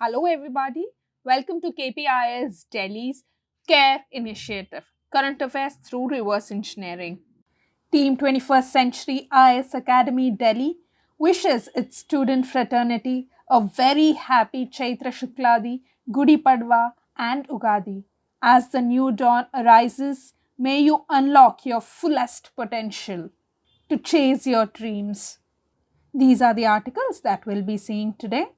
Hello everybody, welcome to KPIS Delhi's CARE Initiative, Current Affairs through Reverse Engineering. Team 21st Century IS Academy Delhi wishes its student fraternity a very happy Chaitra Shukladi, Gudi Padwa and Ugadi. As the new dawn arises, may you unlock your fullest potential to chase your dreams. These are the articles that we'll be seeing today.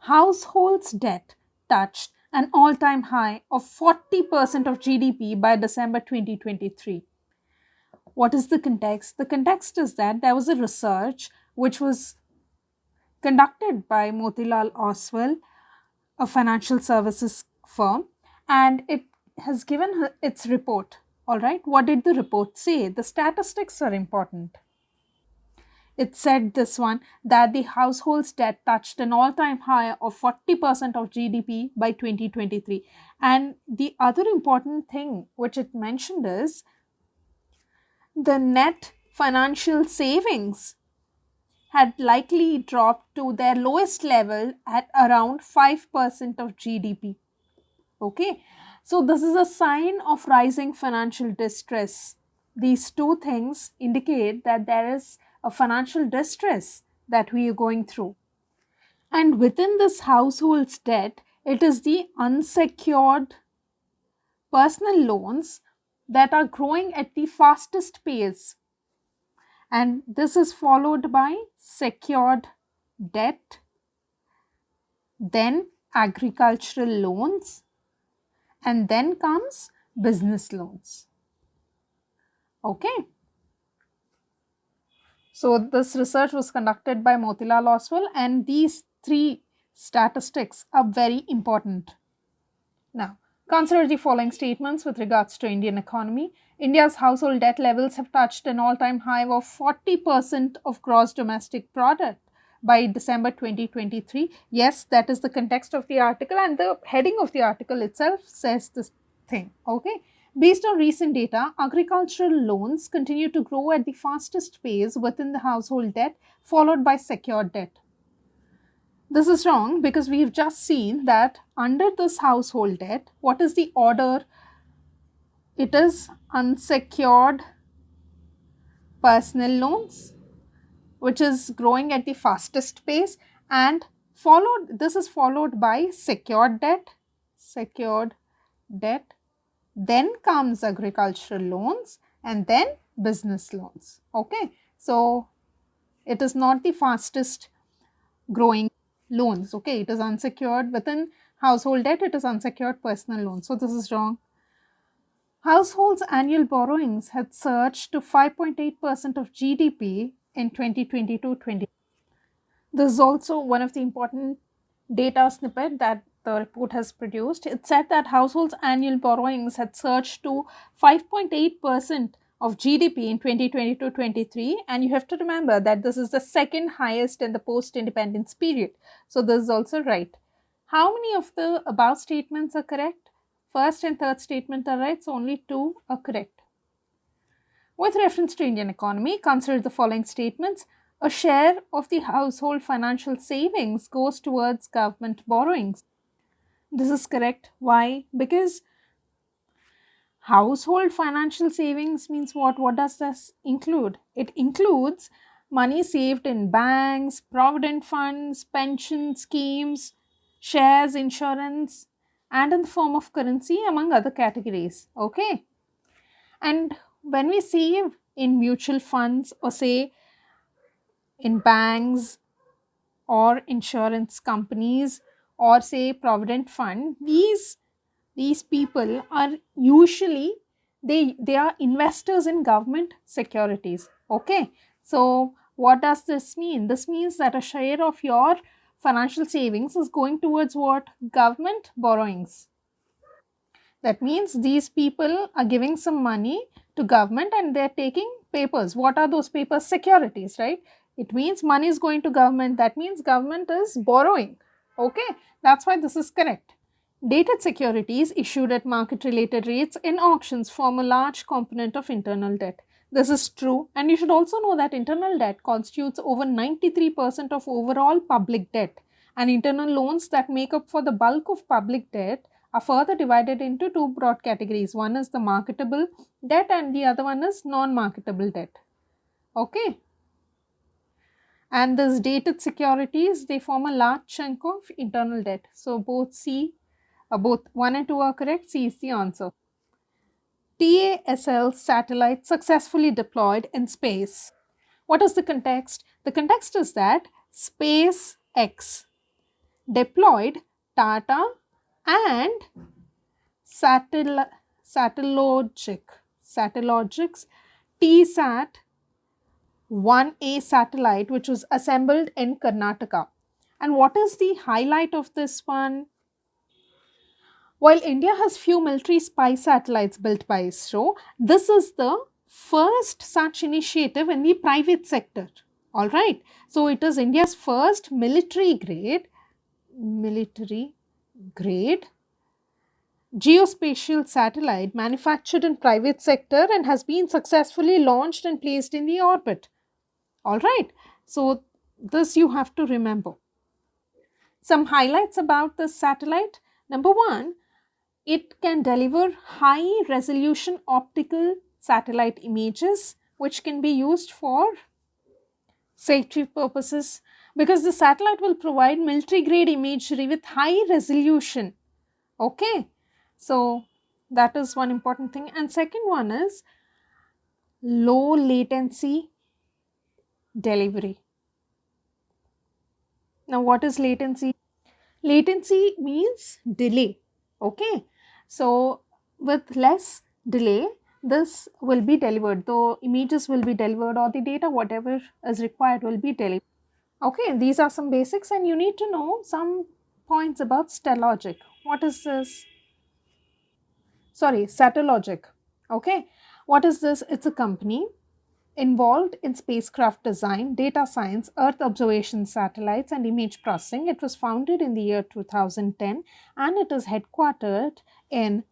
Households' debt touched an all time high of 40% of GDP by December 2023. What is the context? The context is that there was a research which was conducted by Motilal Oswal, a financial services firm, and it has given its report. All right, what did the report say? The statistics are important. It said this one that the household's debt touched an all-time high of 40% of GDP by 2023. And the other important thing which it mentioned is the net financial savings had likely dropped to their lowest level at around 5% of GDP. Okay, so this is a sign of rising financial distress. These two things indicate that there is a financial distress that we are going through. And within this household's debt, it is the unsecured personal loans that are growing at the fastest pace. And this is followed by secured debt, then agricultural loans, and then comes business loans. Okay. So this research was conducted by Motilal Oswal, and these three statistics are very important. Now, consider the following statements with regards to Indian economy. India's household debt levels have touched an all-time high of 40% of gross domestic product by December 2023. Yes, that is the context of the article, and the heading of the article itself says this thing. Okay. Based on recent data, agricultural loans continue to grow at the fastest pace within the household debt, followed by secured debt. This is wrong because we've just seen that under this household debt, what is the order? It is unsecured personal loans, which is growing at the fastest pace, and this is followed by secured debt, then comes agricultural loans, and then business loans. Okay, so it is not the fastest growing loans. Okay, it is unsecured within household debt, it is unsecured personal loans. So this is wrong. Households' annual borrowings had surged to 5.8% of GDP in 2022-20. This is also one of the important data snippet that the report has produced. It said that households' annual borrowings had surged to 5.8% of GDP in 2022-23, and you have to remember that this is the second highest in the post-independence period. So this is also right. How many of the above statements are correct? First and third statement are right, so only two are correct. With reference to Indian economy, consider the following statements. A share of the household financial savings goes towards government borrowings. This is correct. Why? Because household financial savings means what? What does this include? It includes money saved in banks, provident funds, pension schemes, shares, insurance, and in the form of currency, among other categories. Okay. And when we save in mutual funds, or say in banks or insurance companies, or say provident fund, these people are usually they are investors in government securities. Okay, so what does this mean? This means that a share of your financial savings is going towards what? Government borrowings. That means these people are giving some money to government and they're taking papers. What are those papers? Securities, right? It means money is going to government. That means government is borrowing. Okay, that's why this is correct. Dated securities issued at market related rates in auctions form a large component of internal debt. This is true, and you should also know that internal debt constitutes over 93% of overall public debt, And internal loans that make up for the bulk of public debt are further divided into two broad categories. One is the marketable debt and the other one is non-marketable debt. Okay. And these dated securities, they form a large chunk of internal debt. So both 1 and 2 are correct. C is the answer. TASL satellite successfully deployed in space. What is the context? The context is that SpaceX deployed Tata and Satellogic's TSAT 1A satellite, which was assembled in Karnataka. And what is the highlight of this one? While India has few military spy satellites built by ISRO, this is the first such initiative in the private sector. All right. So it is India's first military grade geospatial satellite manufactured in private sector and has been successfully launched and placed in the orbit. All right. So this you have to remember. Some highlights about this satellite. Number one, it can deliver high resolution optical satellite images which can be used for safety purposes, because the satellite will provide military grade imagery with high resolution. Okay, so that is one important thing. And second one is low latency delivery. Now what is latency? Latency means delay. Okay, so with less delay this will be delivered, the images will be delivered or the data whatever is required will be delivered. Okay, these are some basics and you need to know some points about Stellogic. What is this? Sorry, Satellogic. Okay, what is this? It's a company involved in spacecraft design, data science, Earth observation satellites and image processing. It was founded in the year 2010 and it is headquartered in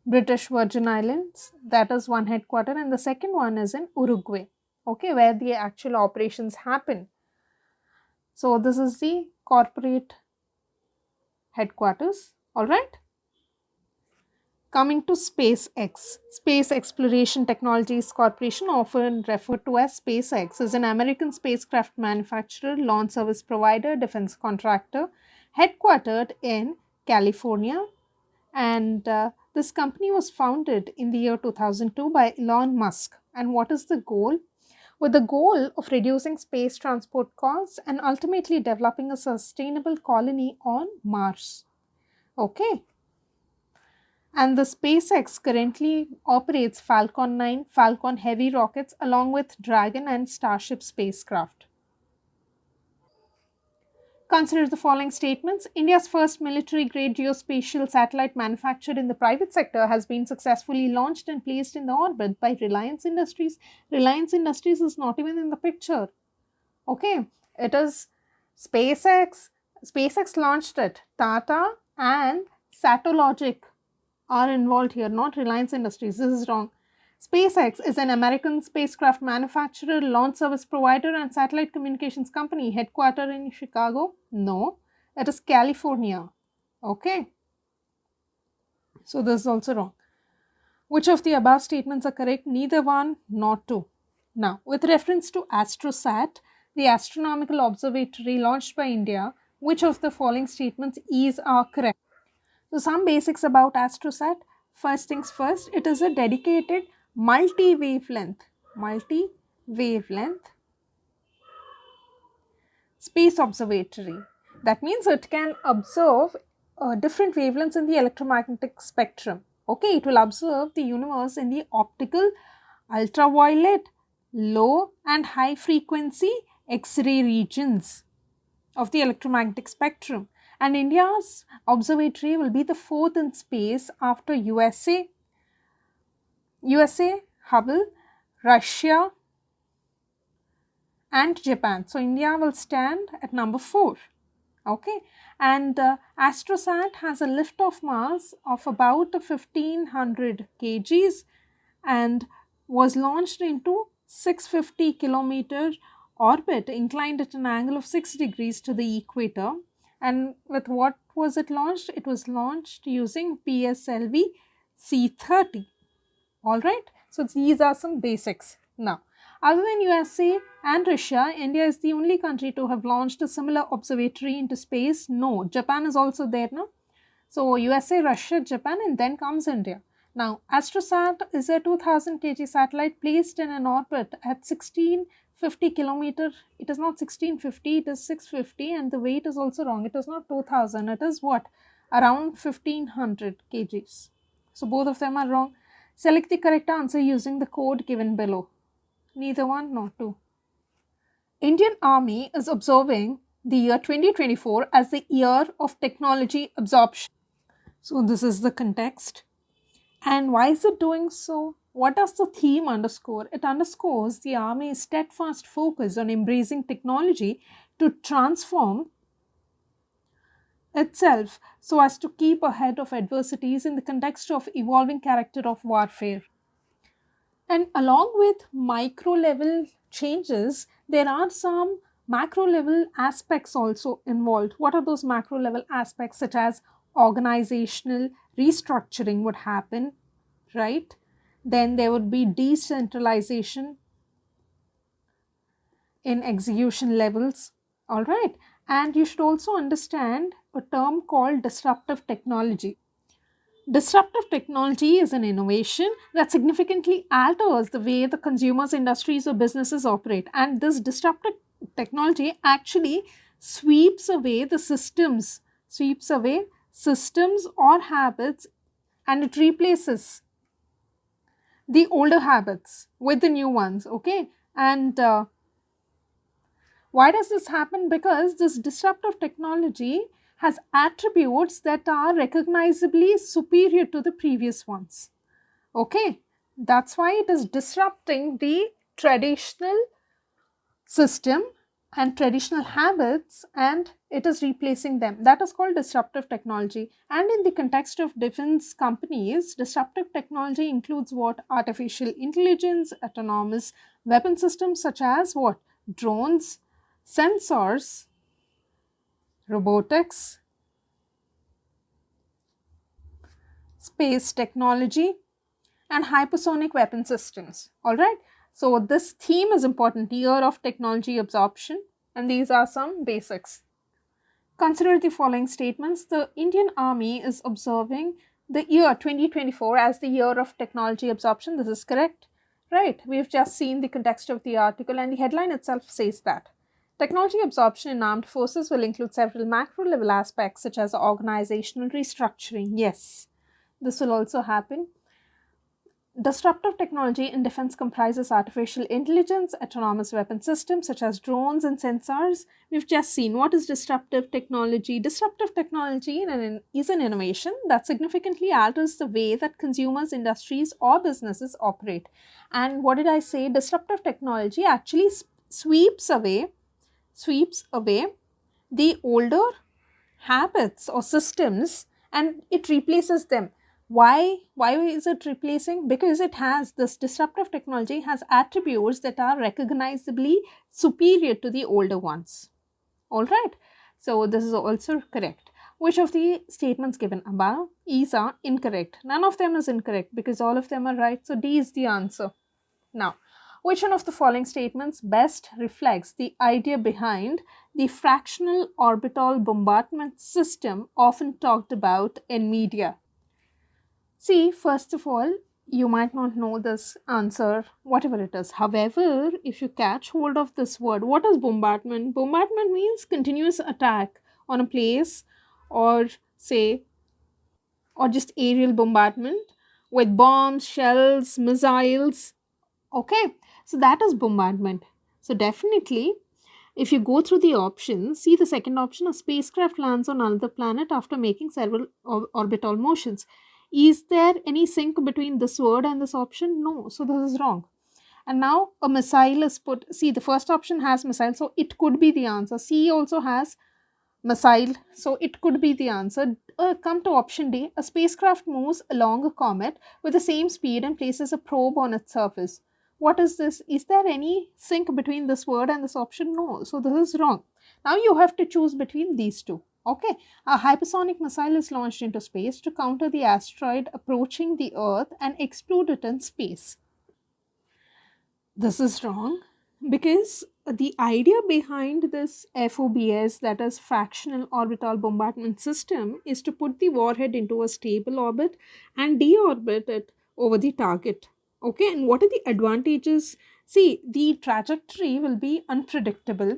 British Virgin Islands. That is one headquarter, and the second one is in Uruguay, okay, where the actual operations happen. So this is the corporate headquarters. All right. Coming to SpaceX. Space Exploration Technologies Corporation, often referred to as SpaceX, is an American spacecraft manufacturer, launch service provider, defense contractor, headquartered in California. And this company was founded in the year 2002 by Elon Musk. And what is the goal? With the goal of reducing space transport costs and ultimately developing a sustainable colony on Mars. Okay. And the SpaceX currently operates Falcon 9, Falcon Heavy rockets along with Dragon and Starship spacecraft. Consider the following statements. India's first military-grade geospatial satellite manufactured in the private sector has been successfully launched and placed in the orbit by Reliance Industries. Reliance Industries is not even in the picture. Okay, it is SpaceX. SpaceX launched it. Tata and Satellogic are involved here, not Reliance Industries. This is wrong. SpaceX is an American spacecraft manufacturer, launch service provider and satellite communications company headquartered in Chicago. No, it is California. Okay. So this is also wrong. Which of the above statements are correct? Neither one nor two. Now, with reference to AstroSat, the astronomical observatory launched by India, which of the following statements are correct? So some basics about AstroSat. First things first, it is a dedicated multi-wavelength space observatory. That means it can observe different wavelengths in the electromagnetic spectrum. Okay, it will observe the universe in the optical, ultraviolet, low and high frequency X-ray regions of the electromagnetic spectrum. And India's observatory will be the fourth in space after USA, Hubble, Russia and Japan. So India will stand at number 4. Okay, and AstroSat has a lift-off mass of about 1500 kgs and was launched into 650 kilometers orbit inclined at an angle of 6 degrees to the equator. And with what was it launched? It was launched using PSLV C30. All right. So these are some basics. Now, other than USA and Russia, India is the only country to have launched a similar observatory into space. No, Japan is also there now. So USA, Russia, Japan, and then comes India. Now, Astrosat is a 2000 kg satellite placed in an orbit at 1650 kilometer. It is not 1650, it is 650, and the weight is also wrong. It is not 2000, it is what? Around 1500 kgs. So both of them are wrong. Select the correct answer using the code given below. Neither one nor two. Indian Army is observing the year 2024 as the year of technology absorption. So this is the context. And why is it doing so? What does the theme underscore? It underscores the Army's steadfast focus on embracing technology to transform itself so as to keep ahead of adversities in the context of evolving character of warfare. And along with micro level changes, there are some macro level aspects also involved. What are those macro level aspects? Such as organizational restructuring would happen, right? Then there would be decentralization in execution levels, all right? And you should also understand a term called disruptive technology. Disruptive technology is an innovation that significantly alters the way the consumers, industries, or businesses operate. And this disruptive technology actually sweeps away systems or habits, and it replaces the older habits with the new ones. Okay, and why does this happen? Because this disruptive technology has attributes that are recognizably superior to the previous ones. Okay, that's why it is disrupting the traditional system and traditional habits, and it is replacing them. That is called disruptive technology. And in the context of defense companies, disruptive technology includes what? Artificial intelligence, autonomous weapon systems such as what? Drones, sensors, robotics, space technology, and hypersonic weapon systems. All right. So this theme is important, year of technology absorption, and these are some basics. Consider the following statements. The Indian Army is observing the year 2024 as the year of technology absorption. This is correct, right? We've just seen the context of the article, and the headline itself says that. Technology absorption in armed forces will include several macro level aspects such as organizational restructuring. Yes, this will also happen. Disruptive technology in defense comprises artificial intelligence, autonomous weapon systems such as drones and sensors. We've just seen what is disruptive technology. Disruptive technology is an innovation that significantly alters the way that consumers, industries, or businesses operate. And what did I say? Disruptive technology actually sweeps away the older habits or systems, and it replaces them. Why is it replacing? Because it has, this disruptive technology has attributes that are recognizably superior to the older ones. All right. So this is also correct. Which of the statements given above are incorrect? None of them is incorrect because all of them are right. So D is the answer. Now, which one of the following statements best reflects the idea behind the fractional orbital bombardment system often talked about in media? See, first of all, you might not know this answer, whatever it is. However, if you catch hold of this word, what is bombardment? Bombardment means continuous attack on a place, or say, or just aerial bombardment with bombs, shells, missiles. Okay, so that is bombardment. So definitely, if you go through the options, see the second option, a spacecraft lands on another planet after making several orbital motions. Is there any sync between this word and this option? No, so this is wrong. And now a missile is put. See, the first option has missile, so it could be the answer. C also has missile, so it could be the answer. Come to option D. A spacecraft moves along a comet with the same speed and places a probe on its surface. What is this? Is there any sync between this word and this option? No. So this is wrong. Now you have to choose between these two. Okay. A hypersonic missile is launched into space to counter the asteroid approaching the Earth and explode it in space. This is wrong, because the idea behind this FOBS, that is fractional orbital bombardment system, is to put the warhead into a stable orbit and deorbit it over the target. Okay, and what are the advantages? See, the trajectory will be unpredictable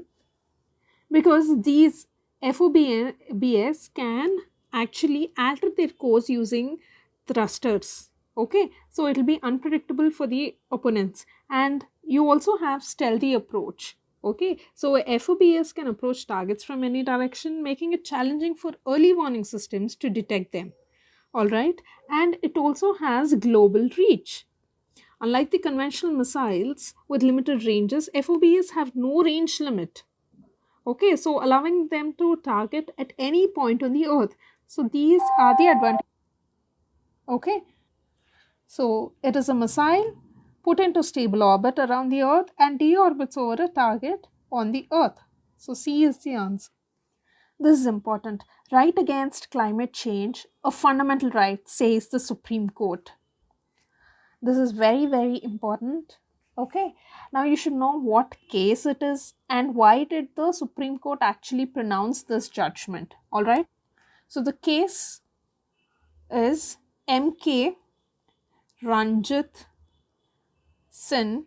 because these FOBS can actually alter their course using thrusters. Okay, so it will be unpredictable for the opponents, and you also have stealthy approach. Okay, so FOBS can approach targets from any direction, making it challenging for early warning systems to detect them. All right, and it also has global reach. Unlike the conventional missiles with limited ranges, FOBs have no range limit. Okay, so allowing them to target at any point on the earth. So these are the advantages. Okay, so it is a missile put into stable orbit around the earth and deorbits over a target on the earth. So C is the answer. This is important. Right against climate change, a fundamental right, says the Supreme Court. This is very, very important. Okay, now you should know what case it is and why did the Supreme Court actually pronounce this judgment. All right, so the case is MK Ranjit Sin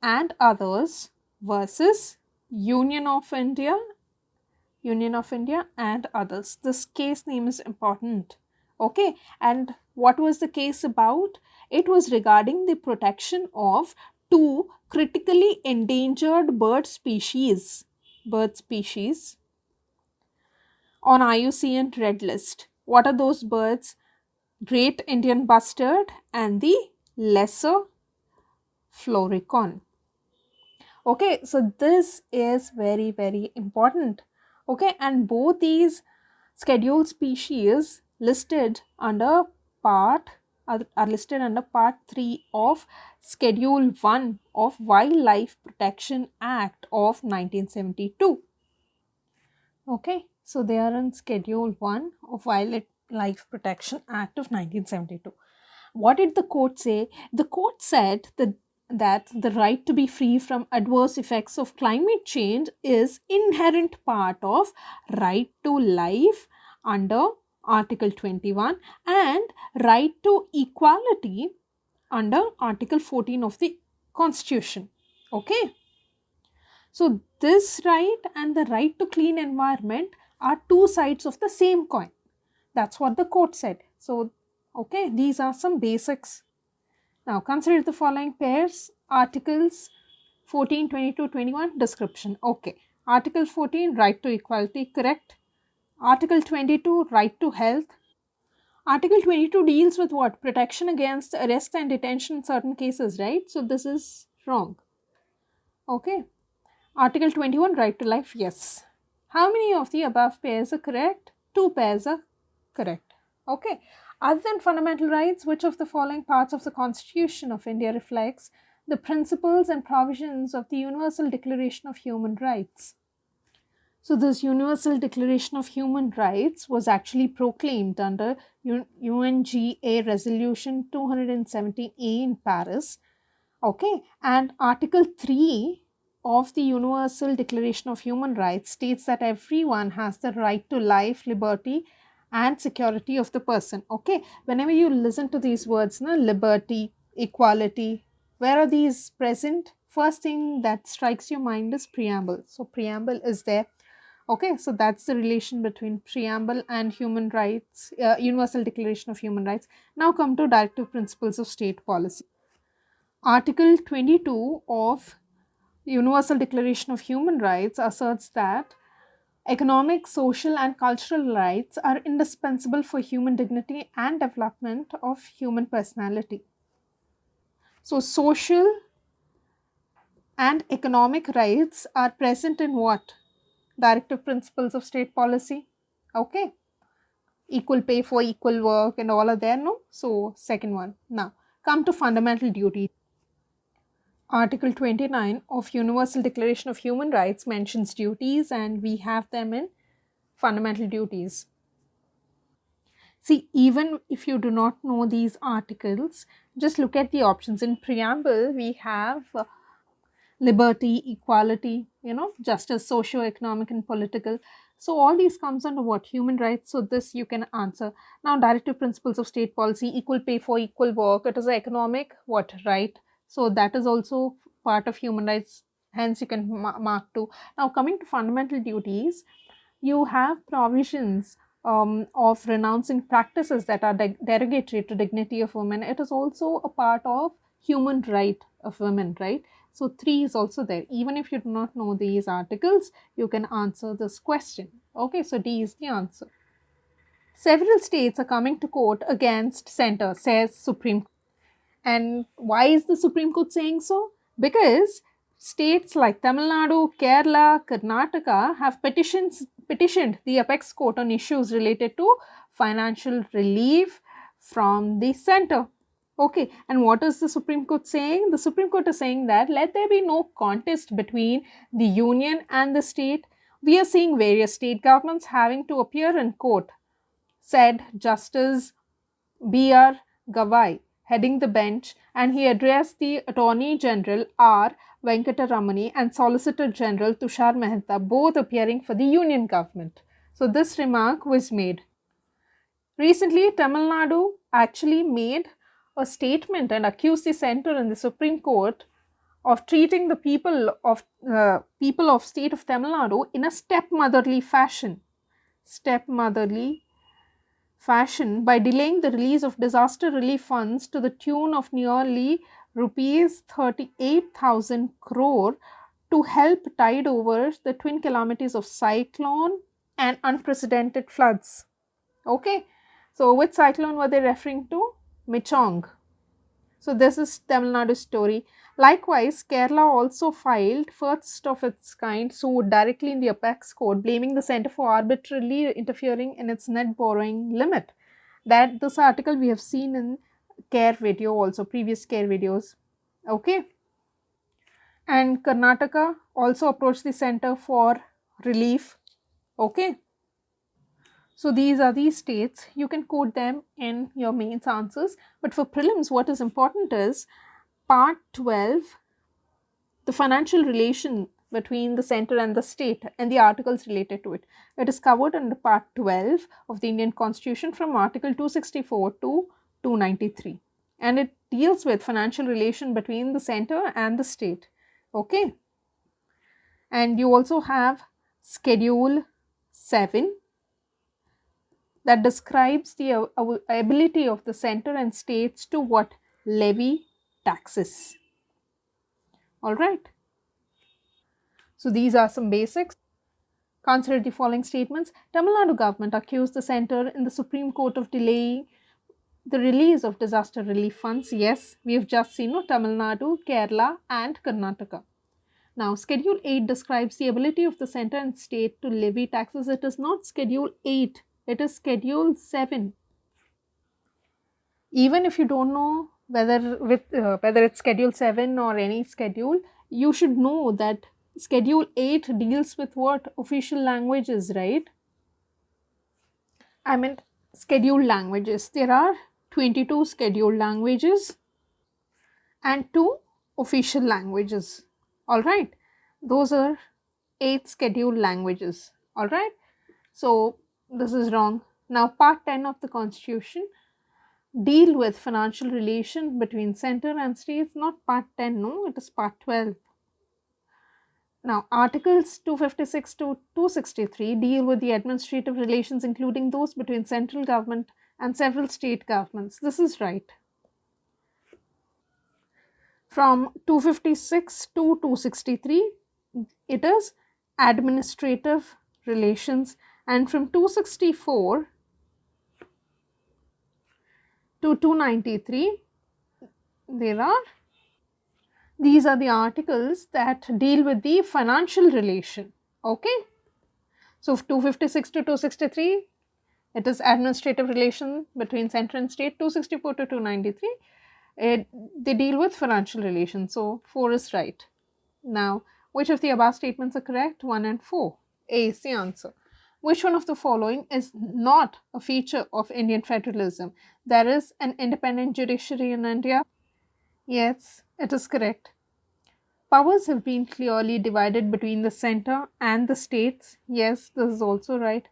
and others versus Union of India and others. This case name is important. Okay, and what was the case about? It was regarding the protection of two critically endangered bird species on IUCN Red List. What are those birds? Great Indian Bustard and the Lesser Floricon. Okay, so this is very, very important. Okay, and both these scheduled species listed under part are listed under part 3 of Schedule 1 of Wildlife Protection Act of 1972. Okay, so they are in Schedule 1 of Wildlife Protection Act of 1972. What did the court say? The court said that the right to be free from adverse effects of climate change is inherent part of right to life under Article 21 and right to equality under Article 14 of the Constitution. Okay. So this right and the right to clean environment are two sides of the same coin. That's what the court said. So, okay, these are some basics. Now, consider the following pairs. Articles 14, 22, 21, description. Okay. Article 14, right to equality, correct. Article 22, right to health. Article 22 deals with what? Protection against arrest and detention in certain cases, right? So, this is wrong. Okay. Article 21, right to life, yes. How many of the above pairs are correct? 2 pairs are correct. Okay. Other than fundamental rights, which of the following parts of the Constitution of India reflects the principles and provisions of the Universal Declaration of Human Rights? So this Universal Declaration of Human Rights was actually proclaimed under UNGA Resolution 270A in Paris. Okay, and Article 3 of the Universal Declaration of Human Rights states that everyone has the right to life, liberty, and security of the person. Okay, whenever you listen to these words, liberty, equality, where are these present? First thing that strikes your mind is preamble. So preamble is there. Okay, so that's the relation between preamble and human rights, Universal Declaration of Human Rights. Now come to directive principles of state policy. Article 22 of Universal Declaration of Human Rights asserts that economic, social, and cultural rights are indispensable for human dignity and development of human personality. So, social and economic rights are present in what? Directive principles of state policy. Okay. Equal pay for equal work and all are there, no? So, second one. Now, come to fundamental duties. Article 29 of Universal Declaration of Human Rights mentions duties, and we have them in fundamental duties. See, even if you do not know these articles, just look at the options. In preamble, we have liberty, equality, justice, socio-economic and political. So all these comes under what? Human rights. So this you can answer. Now, directive principles of state policy, equal pay for equal work. It is an economic what? Right. So that is also part of human rights. Hence, you can mark two. Now, coming to fundamental duties, you have provisions of renouncing practices that are derogatory to dignity of women. It is also a part of human right of women, right? So 3 is also there. Even if you do not know these articles, you can answer this question. Okay, so D is the answer. Several states are coming to court against center, says Supreme. And why is the Supreme Court saying so? Because states like Tamil Nadu, Kerala, Karnataka have petitioned the apex court on issues related to financial relief from the center. Okay, and what is the Supreme Court saying? The Supreme Court is saying that let there be no contest between the union and the state. We are seeing various state governments having to appear in court, said Justice B.R. Gavai, heading the bench, and he addressed the Attorney General R. Venkataramani and Solicitor General Tushar Mehta, both appearing for the union government. So this remark was made. Recently, Tamil Nadu actually made a statement and accused the center in the Supreme Court of treating the people of state of Tamil Nadu in a stepmotherly fashion. Stepmotherly fashion by delaying the release of disaster relief funds to the tune of nearly rupees 38,000 crore to help tide over the twin calamities of cyclone and unprecedented floods. Okay, so which cyclone were they referring to? Michong. So this is Tamil Nadu's story. Likewise, Kerala also filed first of its kind suit directly in the apex court, blaming the centre for arbitrarily interfering in its net borrowing limit. That this article we have seen in care video also, previous care videos. Okay. And Karnataka also approached the centre for relief. Okay. So these are the states. You can quote them in your mains answers. But for prelims, what is important is part 12, the financial relation between the center and the state and the articles related to it. It is covered under part 12 of the Indian Constitution from article 264 to 293. And it deals with financial relation between the center and the state. Okay. And you also have schedule 7 that describes the ability of the center and states to what? Levy taxes. All right. So these are some basics. Consider the following statements. Tamil Nadu government accused the center in the Supreme Court of delaying the release of disaster relief funds. Yes, we have just seen Tamil Nadu, Kerala and Karnataka. Now, Schedule 8 describes the ability of the center and state to levy taxes. It is not Schedule 8. It is Schedule 7. Even if you don't know whether it's Schedule 7 or any schedule, you should know that Schedule 8 deals with what? Official languages, right? I mean, scheduled languages. There are 22 scheduled languages and 2 official languages. All right. Those are 8 scheduled languages. All right. So this is wrong. Now, part 10 of the Constitution deal with financial relation between center and states. Not part 10, no, it is part 12. Now, articles 256 to 263 deal with the administrative relations, including those between central government and several state governments. This is right. From 256 to 263, it is administrative relations, and from 264 to 293, these are the articles that deal with the financial relation. Okay. So 256 to 263, it is administrative relation between center and state. 264 to 293, They deal with financial relations. So 4 is right. Now, which of the above statements are correct? 1 and 4. A is the answer. Which one of the following is not a feature of Indian federalism? There is an independent judiciary in India. Yes, it is correct. Powers have been clearly divided between the center and the states. Yes, this is also right.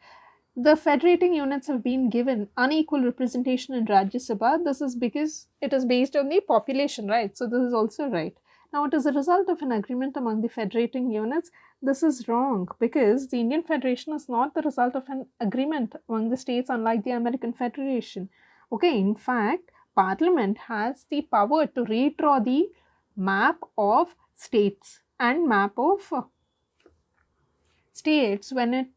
The federating units have been given unequal representation in Rajya Sabha. This is because it is based on the population, right? So this is also right. Now, it is a result of an agreement among the federating units. This is wrong because the Indian Federation is not the result of an agreement among the states, unlike the American Federation. Okay, in fact, Parliament has the power to redraw the map of states and map of states when it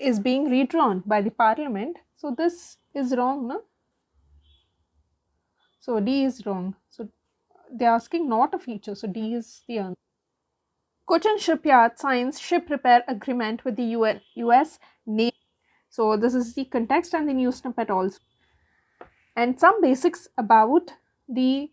is being redrawn by the parliament. So this is wrong, no? So D is wrong. So they're asking not a feature. So D is the answer. Cochin Shipyard signs ship repair agreement with the US Navy. So this is the context and the news snippet also. And some basics about the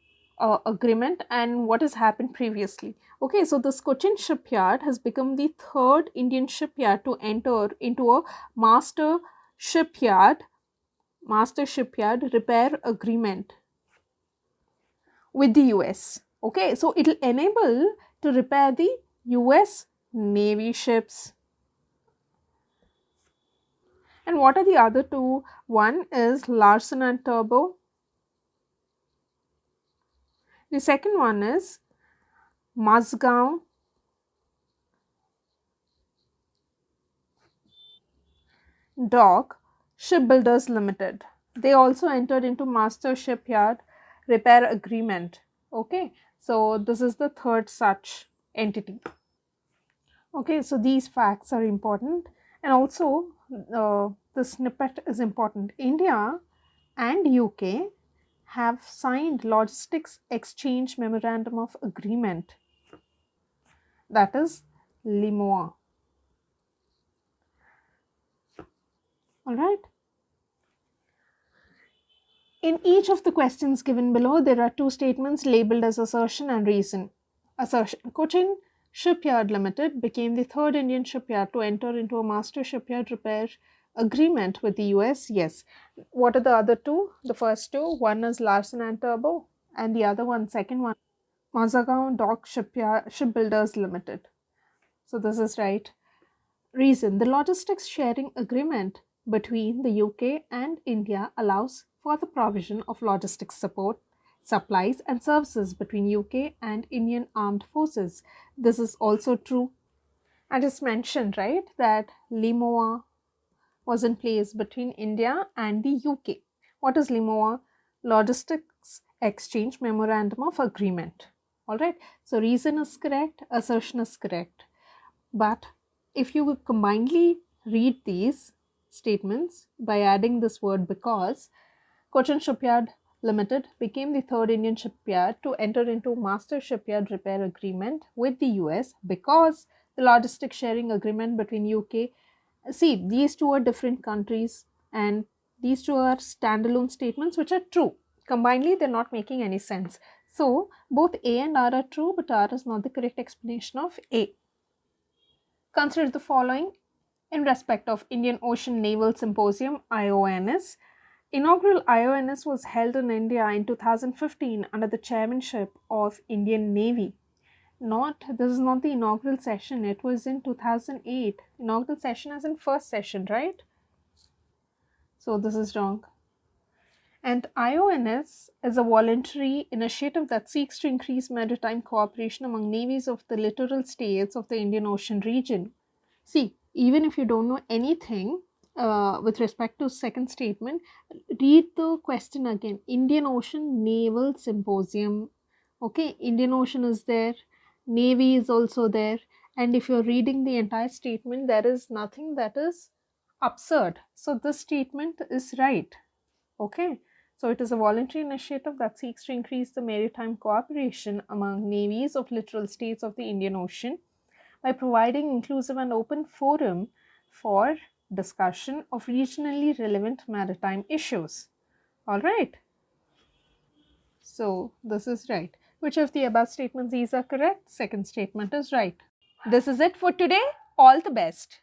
agreement and what has happened previously. Okay, so this Cochin Shipyard has become the third Indian shipyard to enter into a master shipyard repair agreement with the US. Okay, so it will enable to repair the US Navy ships. And what are the other two? One is Larsen and Turbo. The second one is Mazgaon Dock Shipbuilders Limited. They also entered into master shipyard repair agreement. Okay, so this is the third such entity. Okay, so these facts are important, and also the snippet is important. India and UK have signed logistics exchange memorandum of agreement, that is LIMOA. All right. In each of the questions given below, there are two statements labeled as assertion and reason. Assertion: Cochin Shipyard Limited became the third Indian shipyard to enter into a master shipyard repair agreement with the US. Yes. What are the other two? The first two, one is Larsen and Turbo, and the other one, second one, Mazagaon Dock Shipbuilders Limited. So this is right. Reason: the logistics sharing agreement between the UK and India allows for the provision of logistics support, supplies and services between UK and Indian armed forces. This is also true. And it's mentioned, right, that LIMOA was in place between India and the UK. What is LIMOA? Logistics Exchange Memorandum of Agreement. All right. So reason is correct, assertion is correct. But if you combinedly read these statements by adding this word because, Cochin Shipyard Limited became the third Indian shipyard to enter into master shipyard repair agreement with the US because the logistic sharing agreement between UK. See, these two are different countries and these two are standalone statements which are true. Combinedly, they're not making any sense. So both A and R are true, but R is not the correct explanation of A. Consider the following in respect of Indian Ocean Naval Symposium IONS. Inaugural IONS was held in India in 2015 under the chairmanship of Indian Navy. This is not the inaugural session, it was in 2008. Inaugural session as in first session, right? So this is wrong. And IONS is a voluntary initiative that seeks to increase maritime cooperation among navies of the littoral states of the Indian Ocean region. See, even if you don't know anything with respect to second statement, read the question again. Indian Ocean Naval Symposium. Okay, Indian Ocean is there, Navy is also there, and if you're reading the entire statement, there is nothing that is absurd. So this statement is right. Okay, so it is a voluntary initiative that seeks to increase the maritime cooperation among navies of littoral states of the Indian Ocean by providing inclusive and open forum for discussion of regionally relevant maritime issues. All right. So this is right. Which of the above statements these are correct? Second statement is right. This is it for today. All the best.